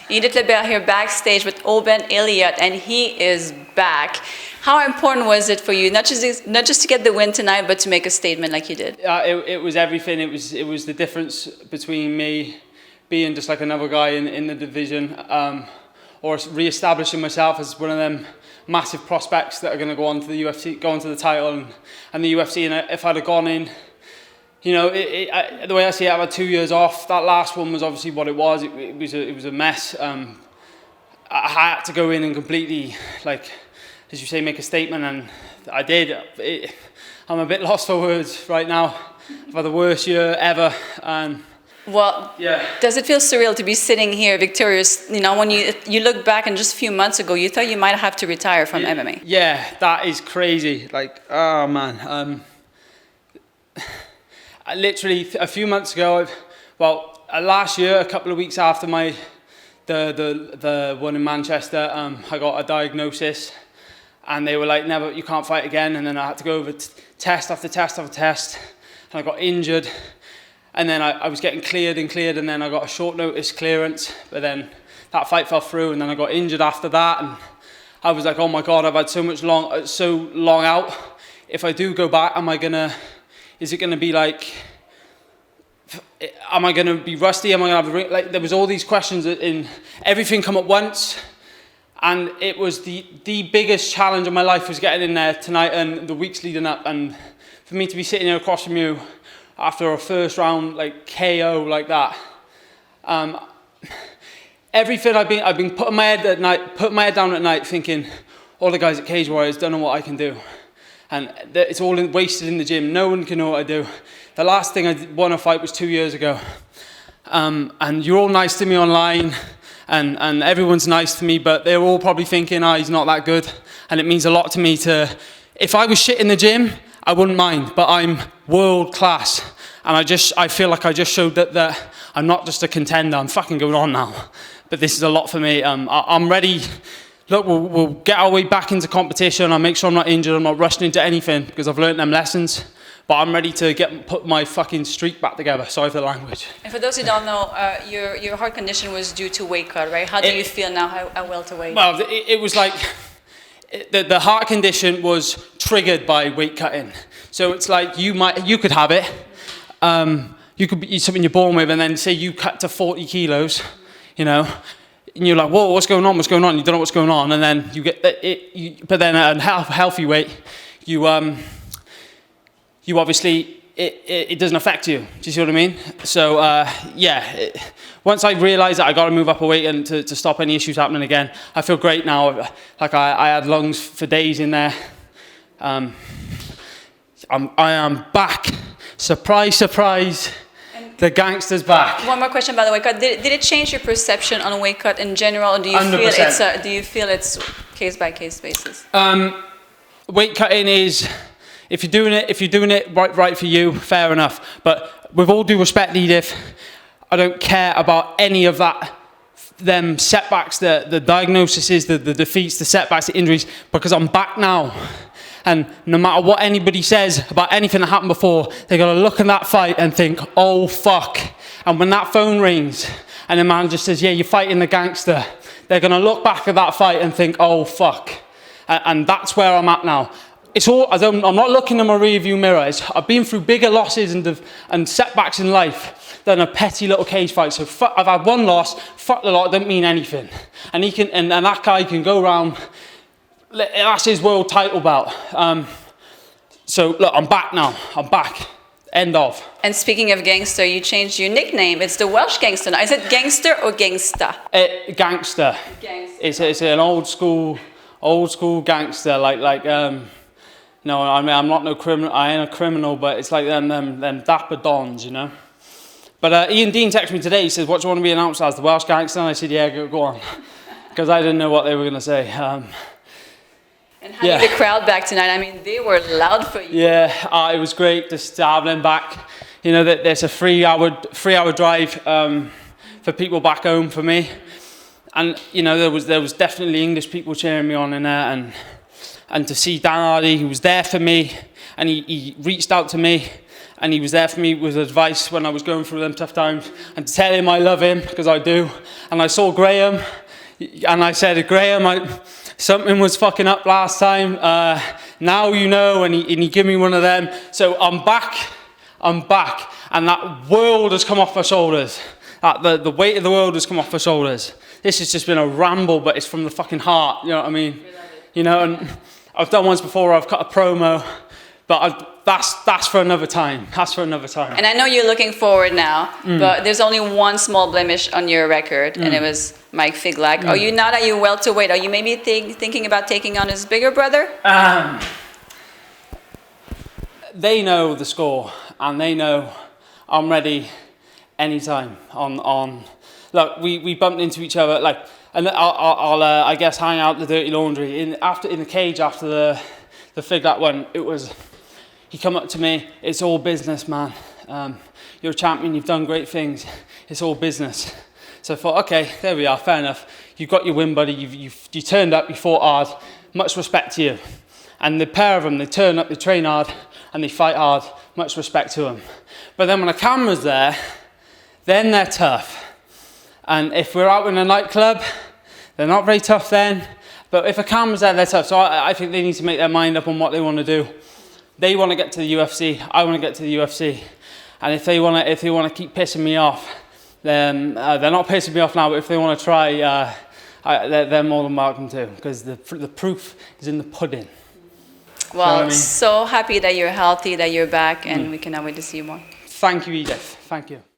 Edith Labelle here backstage with Oban Elliott, and he is back. How important was it for you, not just to get the win tonight, but to make a statement like you did? It was everything. It was the difference between me being just like another guy in the division, or re-establishing myself as one of them massive prospects that are going to go on to the UFC, go on to the title and the UFC. And if I'd have gone in, you know, the way I see it, I've had 2 years off. That last one was obviously what it was. It was a mess. I had to go in and completely, like, as you say, make a statement, and I did. I'm a bit lost for words right now. I've had the worst year ever, and well, yeah. Does it feel surreal to be sitting here victorious? You know, when you look back, and just a few months ago, you thought you might have to retire from MMA. Yeah, that is crazy. Like, oh man. I literally a few months ago, last year, a couple of weeks after the one in Manchester, I got a diagnosis, and they were like, "Never, you can't fight again." And then I had to go over test after test after test, and I got injured. And then I was getting cleared, and then I got a short notice clearance, but then that fight fell through, and then I got injured after that, and I was like, oh my God, I've had so long out. If I do go back, is it gonna be like, am I gonna be rusty? Am I gonna have the ring? Like, there was all these questions in everything come at once, and it was the biggest challenge of my life was getting in there tonight and the weeks leading up, and for me to be sitting here across from you after a first round like KO like that, everything I've been putting my head down at night, thinking all the guys at Cage Warriors don't know what I can do, and it's all wasted in the gym. No one can know what I do. The last thing I won a fight was 2 years ago, and you're all nice to me online, and everyone's nice to me, but they're all probably thinking, he's not that good, and it means a lot to me to. If I was shit in the gym, I wouldn't mind, but I'm world class, and I feel like I just showed that I'm not just a contender. I'm fucking going on now, but this is a lot for me. I'm ready. Look, we'll get our way back into competition. I'll make sure I'm not injured. I'm not rushing into anything because I've learned them lessons. But I'm ready to put my fucking streak back together. Sorry for the language. And for those who don't know, your heart condition was due to weight cut, right? How do you feel now? How welterweight? Well, it was like. The heart condition was triggered by weight cutting, so it's like you could have it, you could be something you're born with, and then say you cut to 40 kilos, you know, and you're like, whoa, what's going on? You don't know what's going on, and then you get it. But then at a healthy weight, you obviously it doesn't affect you. Do you see what I mean? So once I realised that I got to move up a weight and to stop any issues happening again, I feel great now. Like I had lungs for days in there. I am back. Surprise, surprise. The gangster's back. One more question, by the way. Did it change your perception on weight cut in general, or do you 100%. Do you feel it's case by case basis? Weight cutting is. If you're doing it right for you, fair enough. But with all due respect, Edith, I don't care about any of that, them setbacks, the diagnoses, the defeats, the setbacks, the injuries, because I'm back now. And no matter what anybody says about anything that happened before, they're going to look at that fight and think, oh, fuck. And when that phone rings and the man just says, yeah, you're fighting the gangster, they're going to look back at that fight and think, oh, fuck. And that's where I'm at now. I'm not looking in my rearview mirror. I've been through bigger losses and setbacks in life than a petty little cage fight. So I've had one loss. Fuck the lot. It don't mean anything. And that guy can go around. That's his world title bout. So look, I'm back now. I'm back. End of. And speaking of gangster, you changed your nickname. It's the Welsh gangster now. Is it gangster or gangsta? Gangster. It's an old school gangster. No, I mean, I'm not no criminal. I ain't a criminal, but it's like them dapper dons, you know. But Ian Dean texted me today. He says, "What do you want to be announced as, the Welsh gangster?" And I said, "Yeah, go on," because I didn't know what they were going to say. And having the crowd back tonight, I mean, they were loud for you. Yeah, it was great just to have them back. You know, that there's a 3-hour drive for people back home for me, and you know there was definitely English people cheering me on in there, and to see Dan Hardy, who was there for me, and he reached out to me, and he was there for me with advice when I was going through them tough times, and to tell him I love him, because I do. And I saw Graham, and I said, Graham, something was fucking up last time, now you know, and he gave me one of them. So I'm back, and that world has come off my shoulders. The weight of the world has come off my shoulders. This has just been a ramble, but it's from the fucking heart, you know what I mean? You know, and I've done ones before where I've cut a promo, but that's for another time. That's for another time. And I know you're looking forward now, but there's only one small blemish on your record, and it was Mike Figlack. Are you now that you're welterweight, are you maybe thinking about taking on his bigger brother? They know the score, and they know I'm ready anytime. Look, we bumped into each other, like, and I'll I guess hang out the dirty laundry in the cage after the Figlack one. It was, he come up to me, it's all business, man. You're a champion, you've done great things. It's all business. So I thought, okay, there we are, fair enough. You've got your win, buddy. You turned up, you fought hard. Much respect to you. And the pair of them, they turn up, they train hard, and they fight hard. Much respect to them. But then when the camera's there, then they're tough. And if we're out in a nightclub, they're not very tough then. But if a camera's there, they're tough. So I think they need to make their mind up on what they want to do. They want to get to the UFC. I want to get to the UFC. And if they want to keep pissing me off, then they're not pissing me off now. But if they want to try, they're more than welcome to, because the proof is in the pudding. Well, You know what I mean? so happy that you're healthy, that you're back, and we cannot wait to see you more. Thank you, Edith. Thank you.